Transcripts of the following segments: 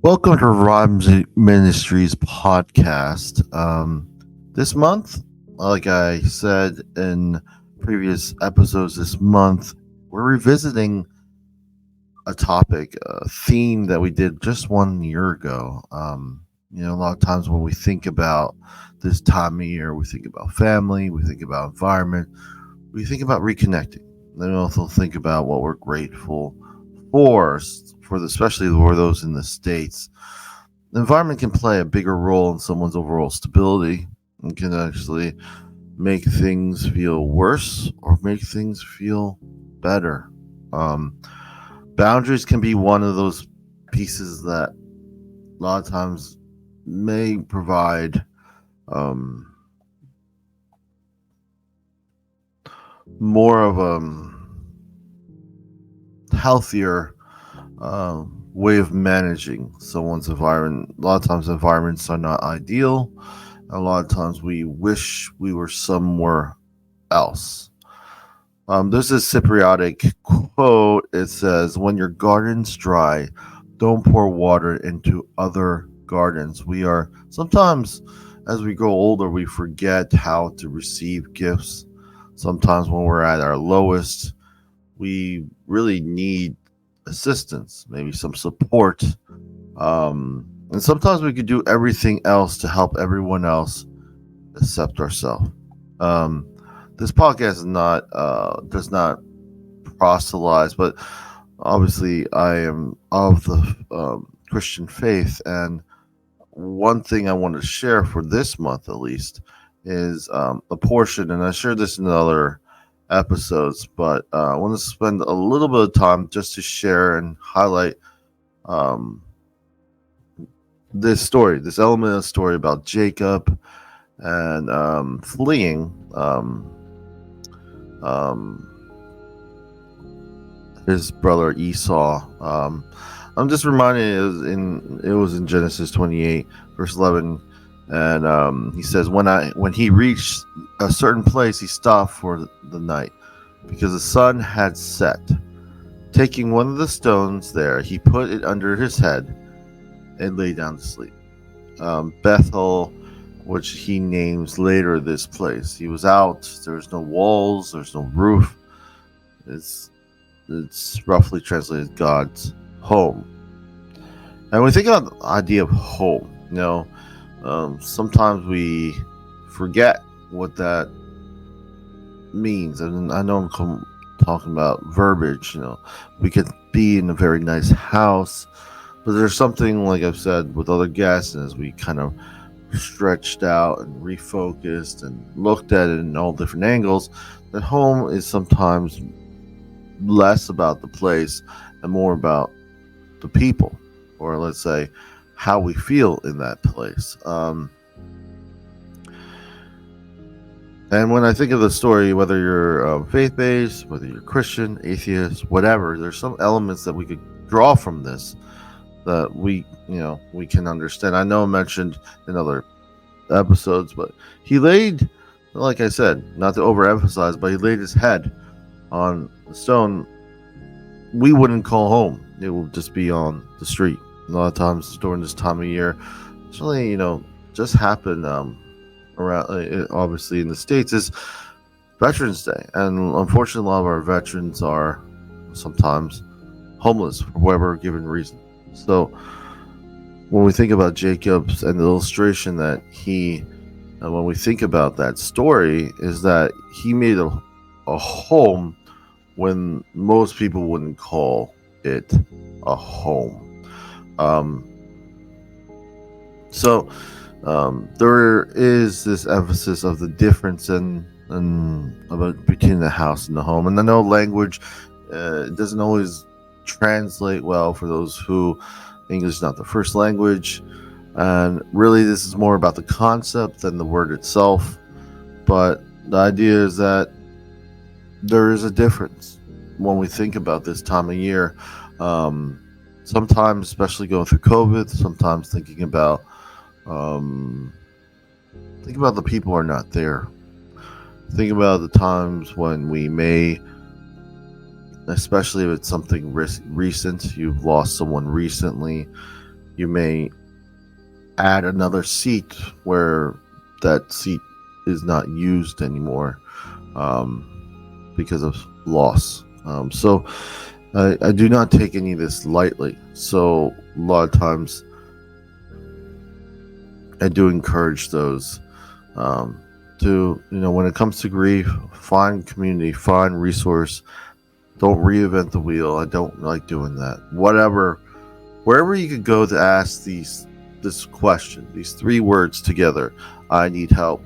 Welcome to Revive Ministries Podcast. This month, like I said in previous episodes this month, we're revisiting a topic, a theme that we did just 1 year ago. A lot of times when we think about this time of year, we think about family, we think about environment, we think about reconnecting. Then we also think about what we're grateful for, especially for those in the States. The environment can play a bigger role in someone's overall stability and can actually make things feel worse or make things feel better. Boundaries can be one of those pieces that a lot of times may provide more of a healthier way of managing someone's environment. A lot of times environments are not ideal. A lot of times we wish we were somewhere else. There's this Cypriot quote. It says, "When your garden's dry, don't pour water into other gardens." We are sometimes, as we grow older, we forget how to receive gifts. Sometimes when we're at our lowest, we really need assistance, maybe some support. And sometimes we could do everything else to help everyone else except ourselves. This podcast does not proselytize, but obviously I am of the Christian faith, and one thing I want to share for this month at least is a portion, and I shared this in other episodes, but I want to spend a little bit of time just to share and highlight this element of the story about Jacob and fleeing his brother Esau. I'm just reminded it was in Genesis 28 verse 11, and he says, when he reached a certain place, he stopped for the night because the sun had set. Taking one of the stones there, he put it under his head and lay down to sleep. Bethel, which he names later this place. He was out. There's no walls. There's no roof. It's roughly translated God's home. And when we think about the idea of home, sometimes we forget what that means. And I know I'm talking about verbiage. We could be in a very nice house, but there's something, like I've said with other guests, and as we kind of stretched out and refocused and looked at it in all different angles, that home is sometimes less about the place and more about the people, or let's say how we feel in that place. And when I think of the story, whether you're faith-based, whether you're Christian, atheist, whatever, there's some elements that we could draw from this that we can understand. I know I mentioned in other episodes, but he laid, like I said, not to overemphasize, but he laid his head on the stone we wouldn't call home. It would just be on the street. A lot of times during this time of year, it's really, just happened around, obviously in the States, is Veterans Day. And unfortunately, a lot of our veterans are sometimes homeless for whatever given reason. So when we think about Jacob's and the illustration that when we think about that story, is that he made a home when most people wouldn't call it a home. So there is this emphasis of the difference between the house and the home. And I know language doesn't always translate well for those who English is not the first language, and really this is more about the concept than the word itself. But the idea is that there is a difference when we think about this time of year. Sometimes, especially going through COVID, sometimes thinking about the people who are not there. Think about the times when we may, especially if it's something recent, you've lost someone recently, You may add another seat where that seat is not used anymore, because of loss. So I do not take any of this lightly. So a lot of times I do encourage those, to, when it comes to grief, find community, find resource. Don't reinvent the wheel. I don't like doing that. Wherever you could go to ask this question, these three words together, I need help.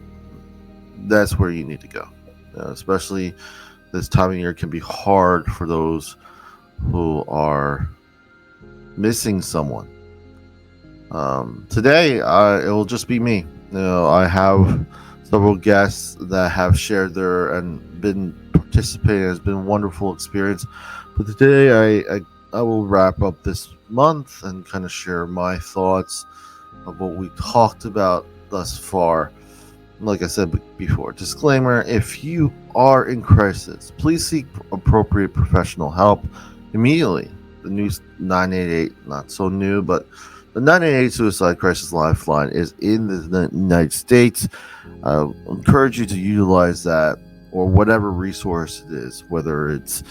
That's where you need to go. Especially this time of year can be hard for those who are missing someone. Today, it will just be me. I have several guests that have shared and been participating. It's been a wonderful experience. But today, I will wrap up this month and kind of share my thoughts of what we talked about thus far. Like I said before, disclaimer: if you are in crisis, please seek appropriate professional help immediately. The new 988, not so new, but the 988 Suicide Crisis Lifeline is in the United States. I encourage you to utilize that, or whatever resource it is, whether it's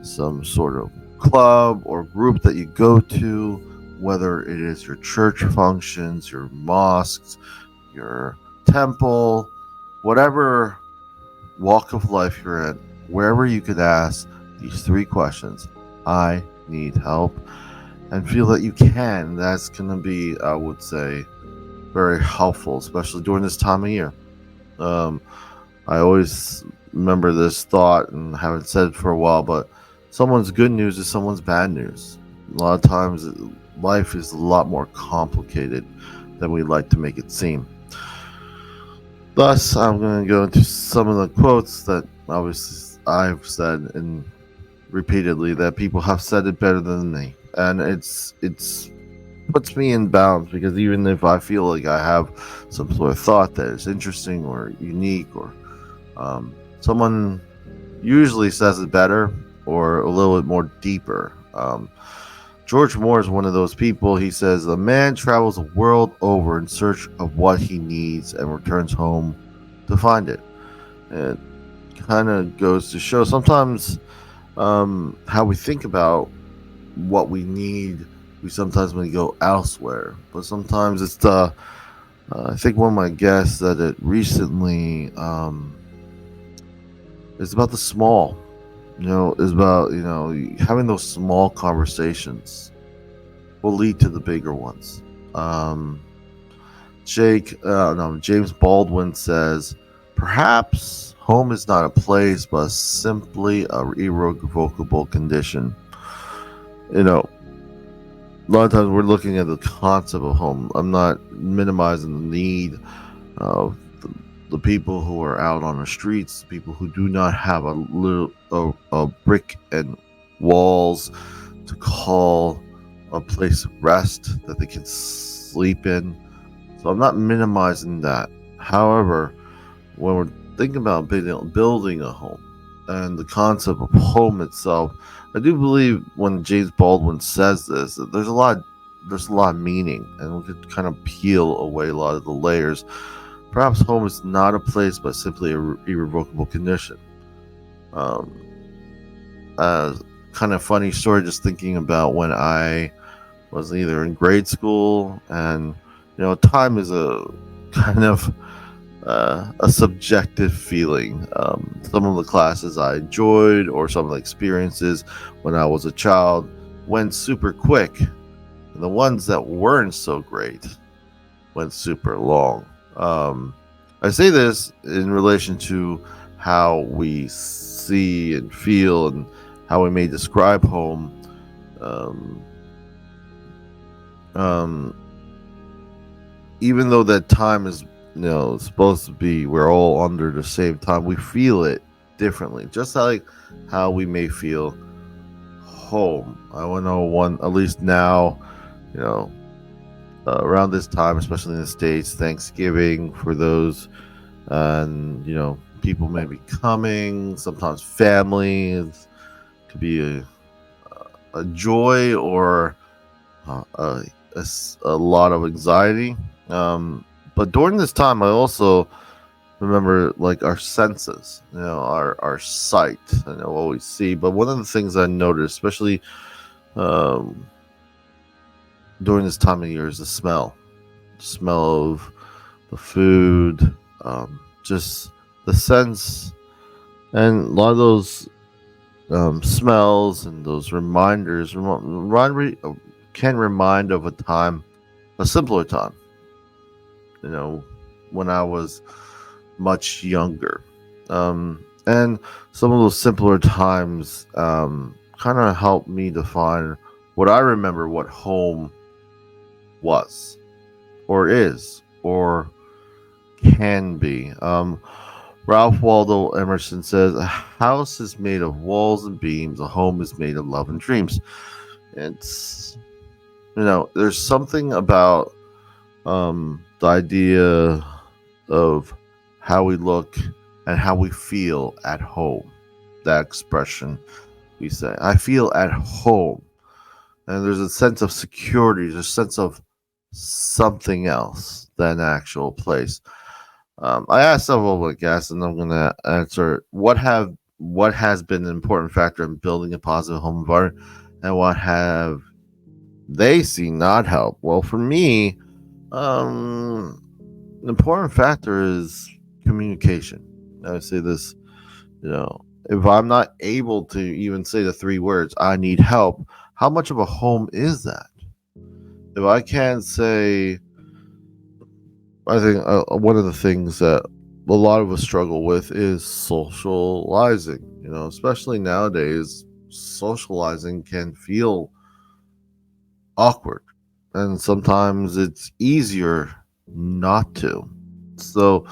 some sort of club or group that you go to, whether it is your church functions, your mosques, your temple, whatever walk of life you're in, wherever you could ask these three questions: I need help, and feel that you can. That's going to be, I would say, very helpful, especially during this time of year. I always remember this thought and haven't said it for a while, but someone's good news is someone's bad news. A lot of times life is a lot more complicated than we like to make it seem. Thus, I'm going to go into some of the quotes that obviously I've said and repeatedly, that people have said it better than me, and it's puts me in bounds, because even if I feel like I have some sort of thought that is interesting or unique, or someone usually says it better or a little bit more deeper. George Moore is one of those people. He says, a man travels the world over in search of what he needs and returns home to find it. It kind of goes to show sometimes how we think about what we need. We sometimes may go elsewhere, but sometimes it's I think one of my guests said it recently. It's about the small. Is about, having those small conversations will lead to the bigger ones. James Baldwin says, perhaps home is not a place, but simply a irrevocable condition. A lot of times we're looking at the concept of home. I'm not minimizing the need of the people who are out on the streets, people who do not have a brick and walls to call a place of rest that they can sleep in. So I'm not minimizing that. However, when we're thinking about building a home and the concept of home itself, I do believe when James Baldwin says this, that there's a lot of meaning, and we could kind of peel away a lot of the layers. Perhaps home is not a place, but simply an irrevocable condition. Kind of funny story, just thinking about when I was either in grade school, and time is a kind of a subjective feeling. Some of the classes I enjoyed, or some of the experiences when I was a child, went super quick. And the ones that weren't so great went super long. I say this in relation to how we see and feel, and how we may describe home. Even though that time is supposed to be, we're all under the same time, we feel it differently, just like how we may feel home. I want to know at least now, around this time, especially in the States, Thanksgiving for those, and people may be coming, sometimes family. It could be a joy or a a lot of anxiety. But during this time, I also remember like our senses, our sight, what we see. But one of the things I noticed, especially um, during this time of year, is the smell of the food, just the sense, and a lot of those smells and those reminders can remind of a simpler time, when I was much younger. And some of those simpler times kind of helped me define what I remember what home was, or is, or can be. Ralph Waldo Emerson says, "A house is made of walls and beams, a home is made of love and dreams." It's, there's something about the idea of how we look and how we feel at home. That expression we say, "I feel at home." And there's a sense of security, there's a sense of something else than an actual place. I asked several of my guests, and I'm going to answer what has been an important factor in building a positive home environment, and what have they seen not help. Well, for me, an important factor is communication. I say this, if I'm not able to even say the 3 words, "I need help," how much of a home is that? If I can't say, I think one of the things that a lot of us struggle with is socializing. Especially nowadays, socializing can feel awkward, and sometimes it's easier not to. So,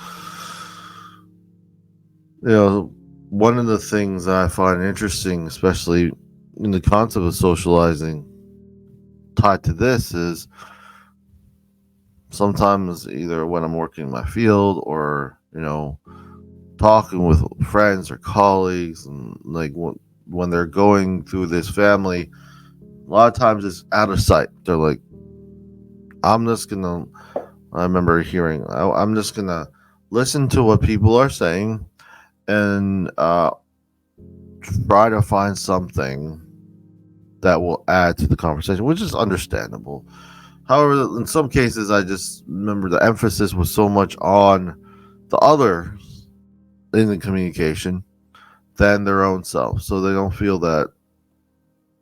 one of the things that I find interesting, especially in the concept of socializing tied to this, is sometimes either when I'm working in my field or, talking with friends or colleagues, and like when they're going through this family, a lot of times it's out of sight. They're like, I'm just gonna, I remember hearing, I'm just gonna listen to what people are saying and try to find something that will add to the conversation, which is understandable. However, in some cases, I just remember the emphasis was so much on the other in the communication than their own self. So they don't feel that,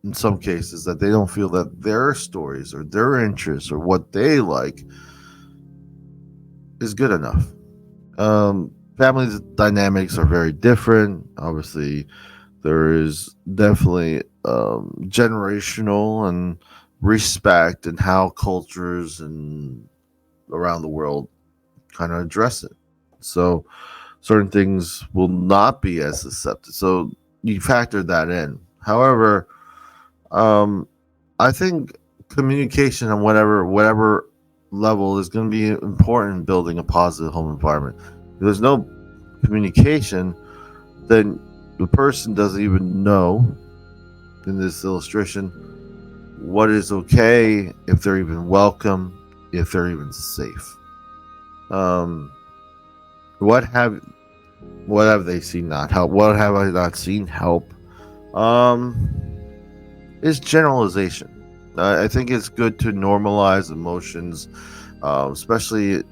in some cases, that they don't feel that their stories or their interests or what they like is good enough. Family dynamics are very different. Obviously, there is definitely generational and respect and how cultures and around the world kind of address it. So certain things will not be as accepted. So you factor that in. However, I think communication on whatever level is going to be important in building a positive home environment. If there's no communication, then the person doesn't even know, in this illustration, what is okay, if they're even welcome, if they're even safe. What have they seen not help? What have I not seen help? Is generalization. I think it's good to normalize emotions, especially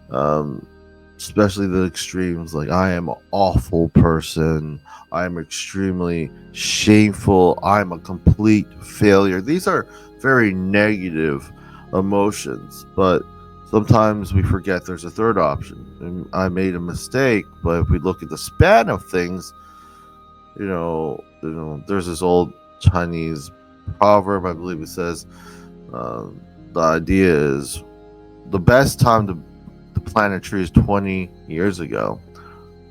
the extremes. Like, I am an awful person, I am extremely shameful, I'm a complete failure. These are very negative emotions, but sometimes we forget there's a third option. And I made a mistake, but if we look at the span of things, there's this old Chinese proverb, I believe it says, the idea is the best time to plant a tree is 20 years ago,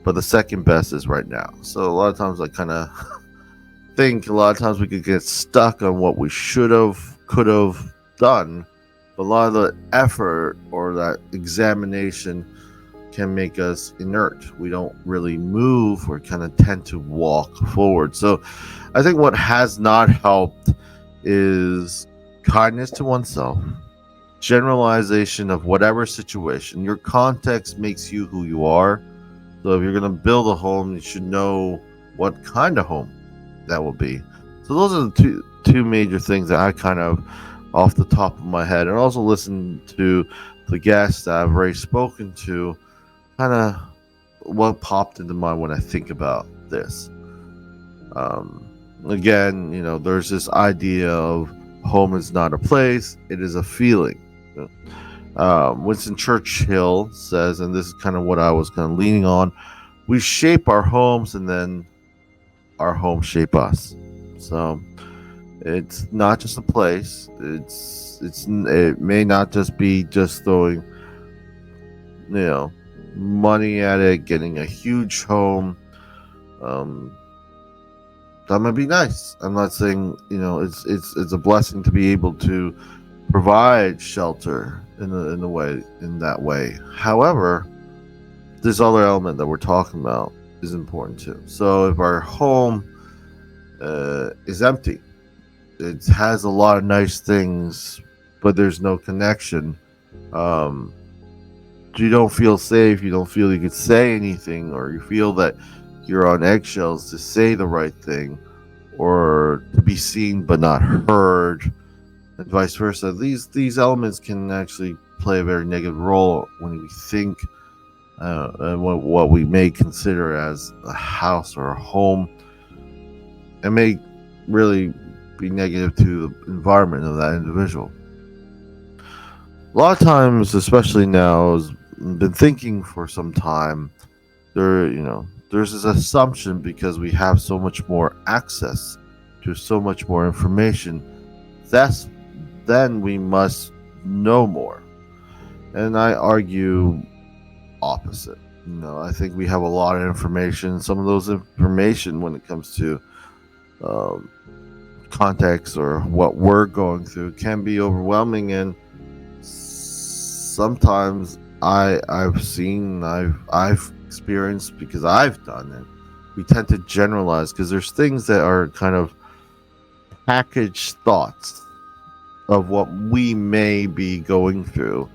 but the second best is right now. So a lot of times I kind of think a lot of times we could get stuck on what we could have done, but a lot of the effort or that examination can make us inert. We don't really move. We kind of tend to walk forward. So I think what has not helped is kindness to oneself, generalization of whatever situation. Your context makes you who you are. So if you're going to build a home, you should know what kind of home that will be. So those are the two major things that I kind of off the top of my head, and also listen to the guests that I've already spoken to, kind of what popped into mind when I think about this. Again, there's this idea of home is not a place, it is a feeling. Winston Churchill says, and this is kind of what I was kind of leaning on, we shape our homes and then our homes shape us. So it's not just a place. It may not just be just throwing, money at it, getting a huge home. That might be nice. I'm not saying it's a blessing to be able to provide shelter in that way. However, this other element that we're talking about is important too. So if our home is empty, it has a lot of nice things, but there's no connection. You don't feel safe. You don't feel you could say anything, or you feel that you're on eggshells to say the right thing, or to be seen but not heard, and vice versa. These elements can actually play a very negative role when we think what we may consider as a house or a home. It may really be negative to the environment of that individual. A lot of times, especially now, I've been thinking for some time, there's this assumption, because we have so much more access to so much more information, then we must know more. And I argue opposite. I think we have a lot of information. Some of those information, when it comes to context or what we're going through, can be overwhelming, and sometimes I've experienced, because I've done it. We tend to generalize, because there's things that are kind of packaged thoughts of what we may be going through,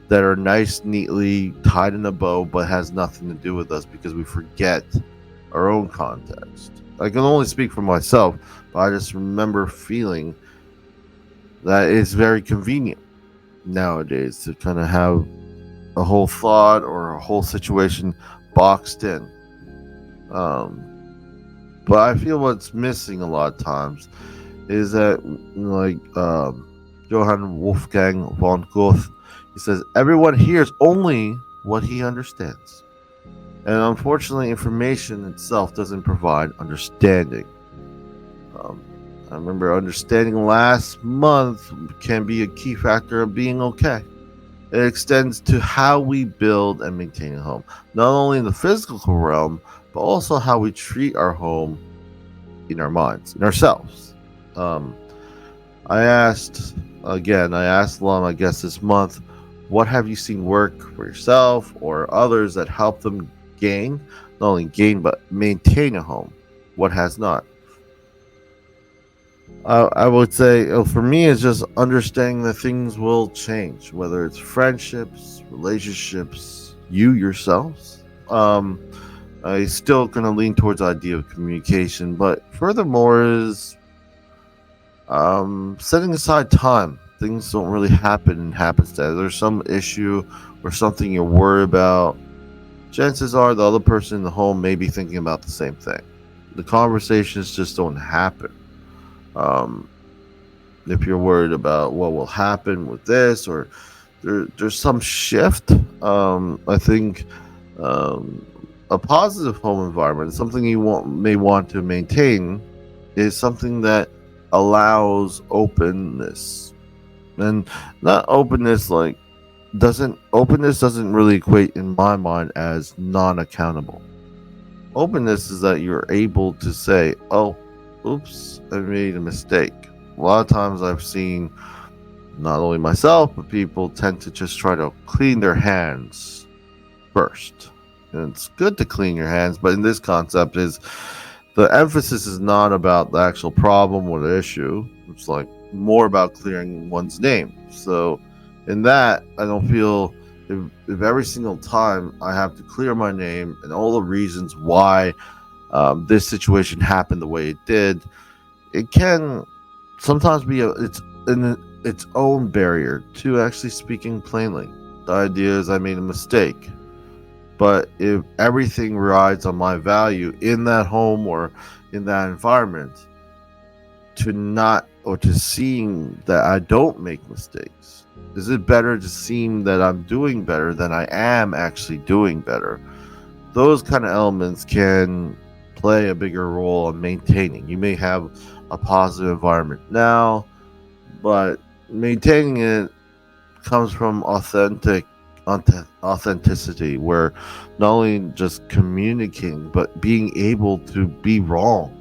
that are nice, neatly tied in a bow, but has nothing to do with us, because we forget our own context. I can only speak for myself, but I just remember feeling that it's very convenient nowadays to kind of have a whole thought or a whole situation boxed in. But I feel what's missing a lot of times is that, like Johann Wolfgang von Goethe, he says, everyone hears only what he understands. And unfortunately, information itself doesn't provide understanding. I remember understanding last month can be a key factor of being okay. It extends to how we build and maintain a home, not only in the physical realm, but also how we treat our home in our minds, in ourselves. I asked Lum, I guess this month, what have you seen work for yourself or others that help them not only gain, but maintain a home? What has not? I would say, for me, it's just understanding that things will change, whether it's friendships, relationships, you yourselves. I still going to lean towards the idea of communication, but furthermore is setting aside time. Things don't really happen in happenstance. There's some issue or something you're worried about. Chances are the other person in the home may be thinking about the same thing. The conversations just don't happen. If you're worried about what will happen with this, or there's some shift, I think a positive home environment, something you may want to maintain, is something that allows openness. And not openness openness doesn't really equate in my mind as non-accountable. Openness is that you're able to say, oh, oops, I made a mistake. A lot of times I've seen, not only myself, but people tend to just try to clean their hands first. And it's good to clean your hands, but in this concept is the emphasis is not about the actual problem or the issue. It's like more about clearing one's name. So In that, I don't feel if every single time I have to clear my name and all the reasons why this situation happened the way it did, it can sometimes be its own barrier to actually speaking plainly. The idea is I made a mistake, but if everything rides on my value in that home or in that environment, to not or to seeing that I don't make mistakes, is it better to seem that I'm doing better than I am actually doing better? Those kind of elements can play a bigger role in maintaining. You may have a positive environment now, but maintaining it comes from authenticity, where not only just communicating but being able to be wrong.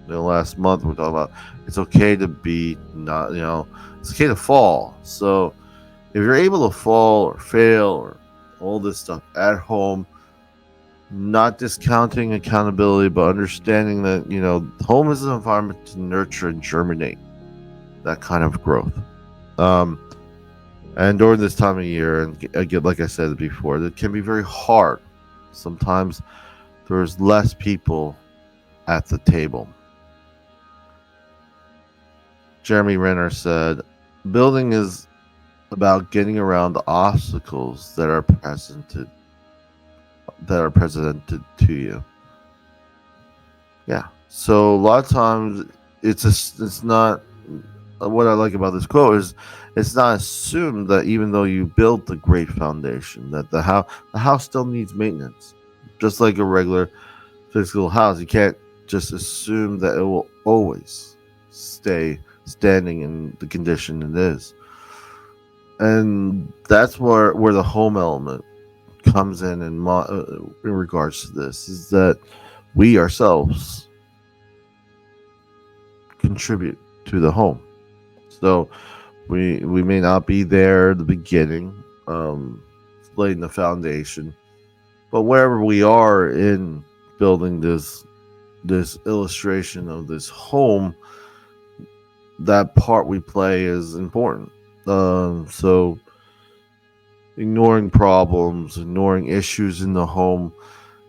Last month we're talking about it's okay to be not, it's okay to fall. So if you're able to fall or fail or all this stuff at home, not discounting accountability, but understanding that, home is an environment to nurture and germinate that kind of growth. Um, and during this time of year, and again, like I said before, it can be very hard. Sometimes there's less people at the table. Jeremy Renner said, building is about getting around the obstacles that are presented to you. Yeah. So a lot of times it's not what I like about this quote is it's not assumed that even though you built a great foundation, that the house still needs maintenance. Just like a regular physical house, you can't just assume that it will always stay standing in the condition it is. And that's where the home element comes in regards to this, is that we ourselves contribute to the home. So we may not be there at the beginning, laying the foundation, but wherever we are in building this illustration of this home, that part we play is important. So ignoring problems, ignoring issues in the home,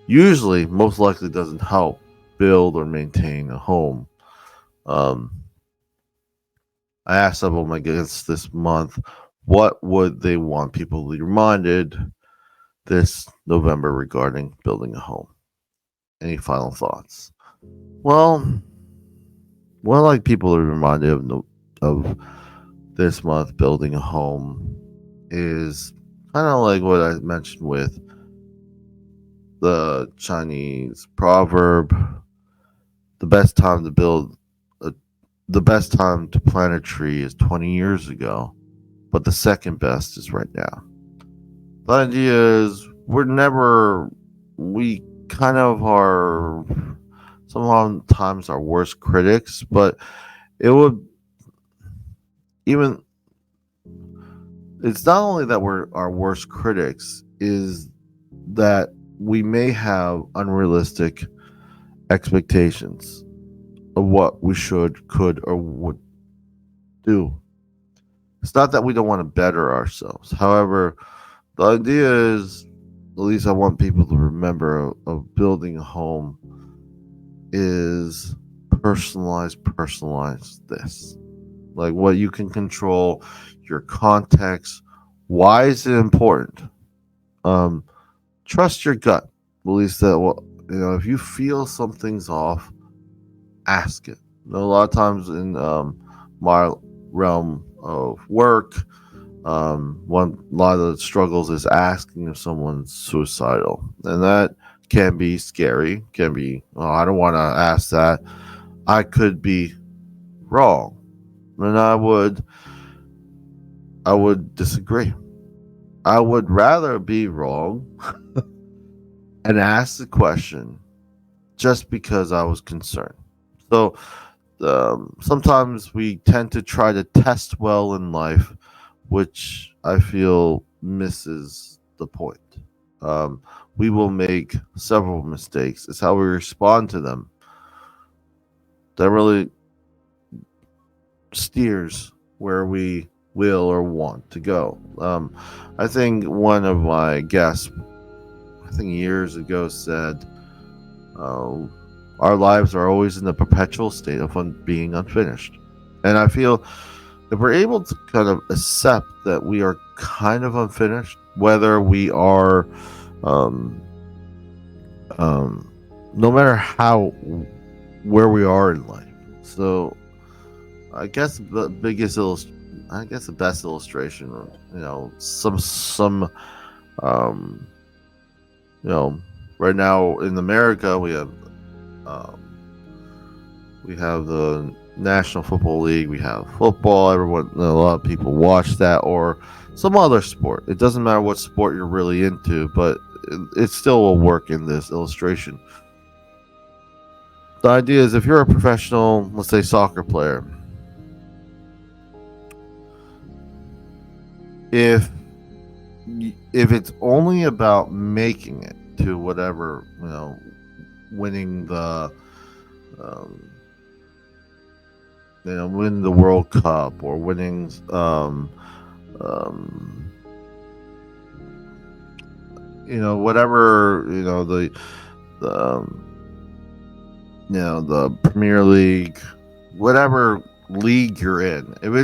usually most likely doesn't help build or maintain a home. Um, I asked several of my guests this month what would they want people to be reminded this November regarding building a home. Any final thoughts? Well, what I'd like people to be reminded of this month building a home is kind of like what I mentioned with the Chinese proverb: the best time to build a, the best time to plant a tree is 20 years ago, but the second best is right now. The idea is we kind of are sometimes our worst critics, but it would even, it's not only that we're our worst critics, is that we may have unrealistic expectations of what we should, could, or would do. It's not that we don't want to better ourselves. However, the idea is, at least I want people to remember, of building a home is personalize this. Like what you can control, your context. Why is it important? Um, Trust your gut. At least that, if you feel something's off, ask it. A lot of times in my realm of work, one a lot of the struggles is asking if someone's suicidal, and that can be scary. Can be, oh, I don't want to ask that. I could be wrong, and I would disagree. I would rather be wrong and ask the question just because I was concerned. So sometimes we tend to try to test well in life, which I feel misses the point. Um, we will make several mistakes. It's how we respond to them that really steers where we will or want to go. I think one of my guests, I think years ago, said, uh, "Our lives are always in the perpetual state of being unfinished." And I feel if we're able to kind of accept that we are kind of unfinished, whether we are, um, um, no matter how where we are in life. So I guess the biggest I guess the best illustration, some um, you know, right now in America um, we have the National Football League. We have football. A lot of people watch that, or some other sport. It doesn't matter what sport you're really into, but it still will work in this illustration. The idea is if you're a professional, let's say soccer player, if if it's only about making it to whatever, winning the um, win the World Cup, or winning um, whatever, the the Premier League, whatever league you're in. If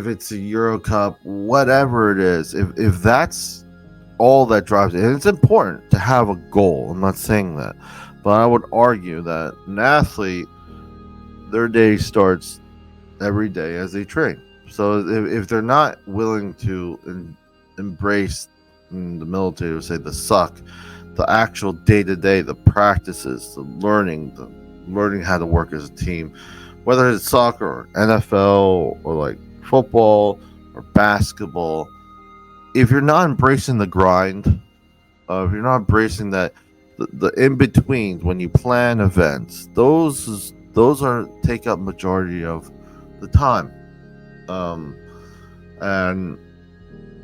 it's a Euro Cup, whatever it is, if that's all that drives it, and it's important to have a goal. I'm not saying that, but I would argue that an athlete, their day starts every day as they train. So if they're not willing to embrace, in the military would say, the suck, the actual day to day, the practices, the learning how to work as a team, whether it's soccer or NFL or like football or basketball, if you're not embracing the grind, if you're not embracing that, the in betweens when you plan events, those are take up majority of the time, um, and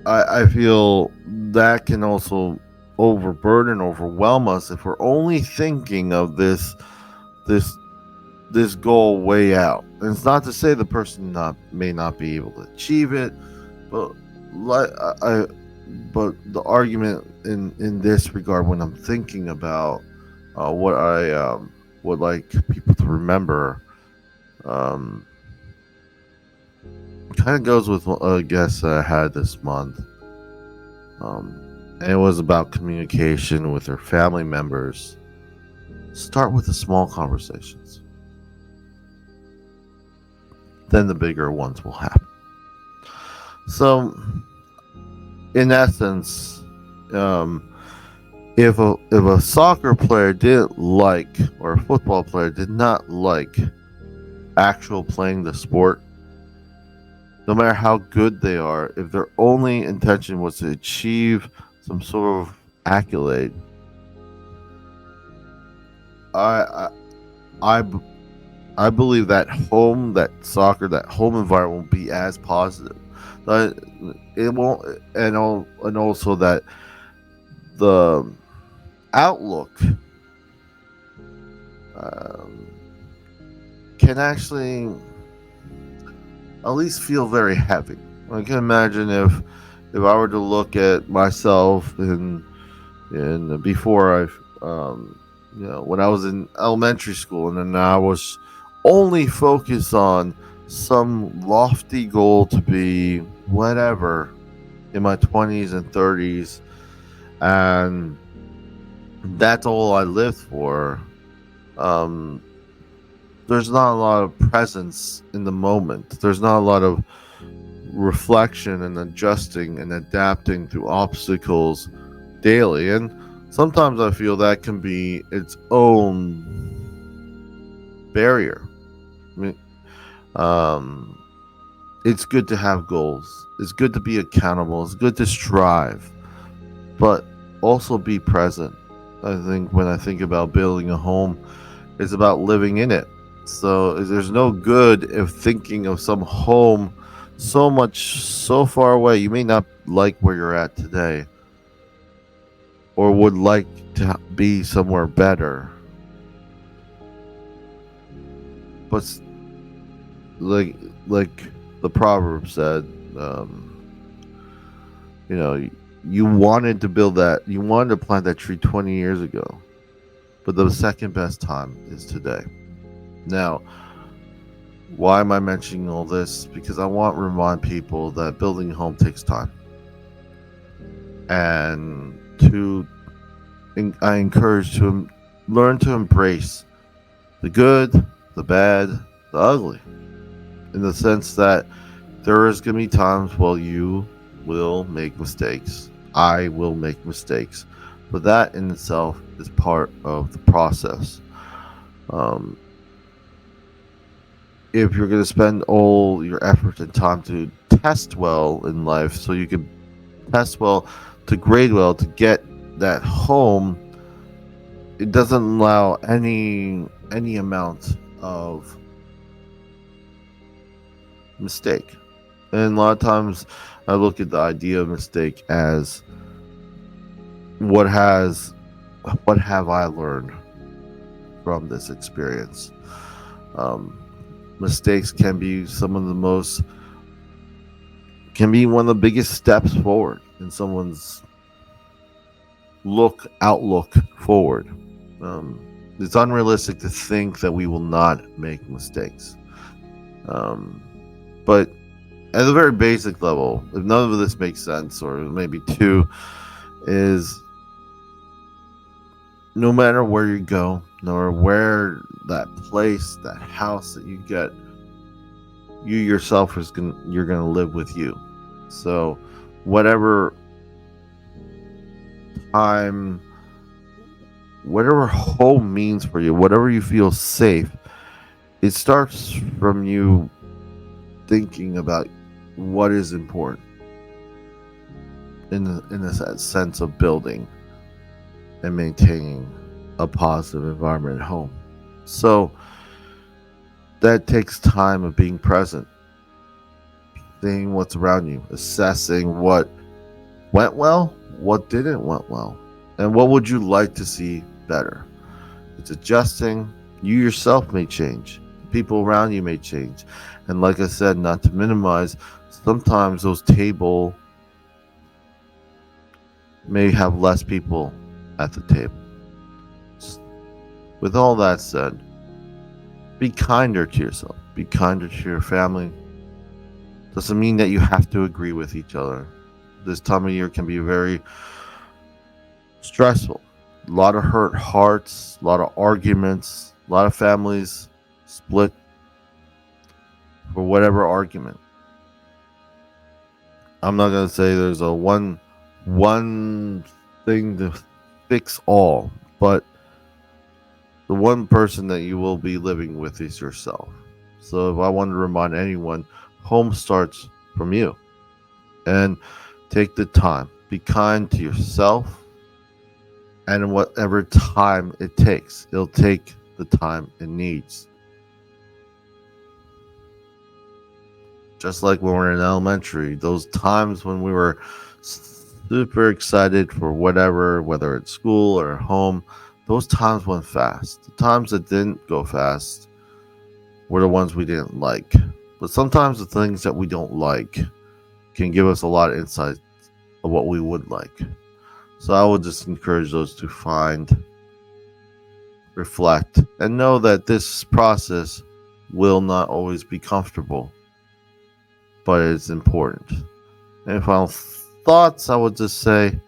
I feel that can also overwhelm us if we're only thinking of this this goal way out. And it's not to say the person may not be able to achieve it, but like but the argument in this regard, when I'm thinking about what I would like people to remember, um, kind of goes with a guest I had this month. And it was about communication with their family members. Start with the small conversations, then the bigger ones will happen. So, in essence, if a soccer player didn't like, or a football player did not like actual playing the sport, no matter how good they are, if their only intention was to achieve some sort of accolade, I I, I, I believe that that home environment will be as positive. But it won't, and also that the outlook um, can actually at least feel very heavy. I can imagine if I were to look at myself in before when I was in elementary school, and then I was only focused on some lofty goal to be whatever in my 20s and 30s, and that's all I lived for. Um, there's not a lot of presence in the moment. There's not a lot of reflection and adjusting and adapting to obstacles daily. And sometimes I feel that can be its own barrier. I mean, it's good to have goals. It's good to be accountable. It's good to strive, but also be present. I think when I think about building a home, it's about living in it. So there's no good if thinking of some home so far away. You may not like where you're at today, or would like to be somewhere better. But like the proverb said, you know, you wanted to build that, you wanted to plant that tree 20 years ago, but the second best time is today. Now, why am I mentioning all this? Because I want to remind people that building a home takes time. And I encourage to learn to embrace the good, the bad, the ugly, in the sense that there is going to be times where you will make mistakes. I will make mistakes. But that in itself is part of the process. Um, if you're going to spend all your effort and time to test well in life, so you can test well, to grade well, to get that home, it doesn't allow any amount of mistake. And a lot of times I look at the idea of mistake as what have I learned from this experience. Mistakes can be one of the biggest steps forward in someone's outlook forward. It's unrealistic to think that we will not make mistakes. But at a very basic level, if none of this makes sense, or maybe two, is no matter where you go, no matter where that place, that house that you get, you yourself you're gonna live with you. So whatever time, whatever home means for you, whatever you feel safe, it starts from you thinking about what is important in a sense of building and maintaining a positive environment at home. So that takes time of being present, seeing what's around you, assessing what went well, what didn't went well, and what would you like to see better. It's adjusting. You yourself may change. People around you may change. And like I said, not to minimize, sometimes those table may have less people at the table. With all that said, be kinder to yourself. Be kinder to your family. Doesn't mean that you have to agree with each other. This time of year can be very stressful. A lot of hurt hearts, a lot of arguments, a lot of families split for whatever argument. I'm not going to say there's a one thing to fix all, but the one person that you will be living with is yourself. So if I want to remind anyone, home starts from you. And take the time. Be kind to yourself. And in whatever time it takes, it'll take the time it needs. Just like when we were in elementary, those times when we were super excited for whatever, whether it's school or home, those times went fast. The times that didn't go fast were the ones we didn't like. But sometimes the things that we don't like can give us a lot of insight of what we would like. So I would just encourage those to find, reflect, and know that this process will not always be comfortable, but it's important. And final thoughts, I would just say,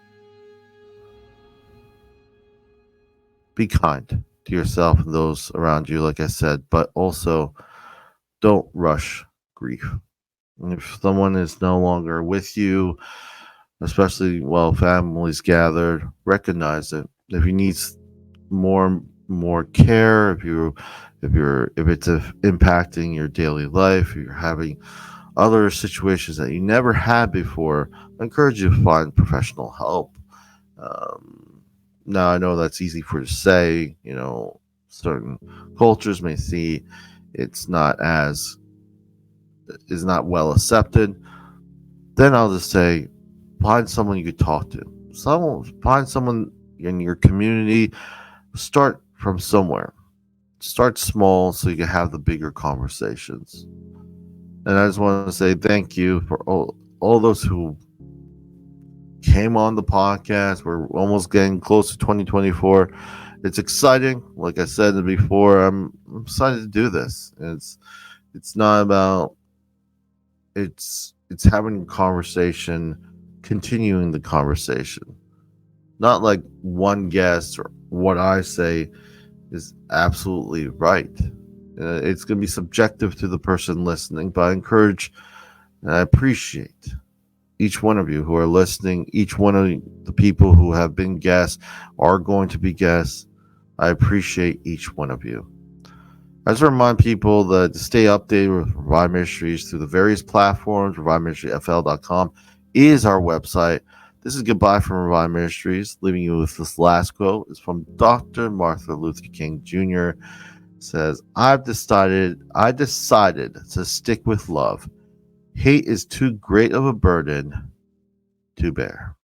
be kind to yourself and those around you, like I said, but also don't rush grief. And if someone is no longer with you, especially while families gathered, recognize it. If you need more care, if it's impacting your daily life, you're having other situations that you never had before, I encourage you to find professional help. Now I know that's easy for to say. Certain cultures may see it's not is not well accepted. Then I'll just say, find someone you could talk to. Find someone in your community. Start from somewhere. Start small so you can have the bigger conversations. And I just want to say thank you for all those who came on the podcast. We're almost getting close to 2024. It's exciting. Like I said before, I'm excited to do this. It's not about it's having a conversation, continuing the conversation. Not like one guest or what I say is absolutely right. It's going to be subjective to the person listening, but I encourage and I appreciate each one of you who are listening, each one of the people who have been guests, are going to be guests. I appreciate each one of you. I just remind people that to stay updated with Revive Ministries through the various platforms, reviveministryfl.com is our website. This is goodbye from Revive Ministries, leaving you with this last quote. It's from Dr. Martin Luther King Jr. It says, I decided to stick with love. Hate is too great of a burden to bear.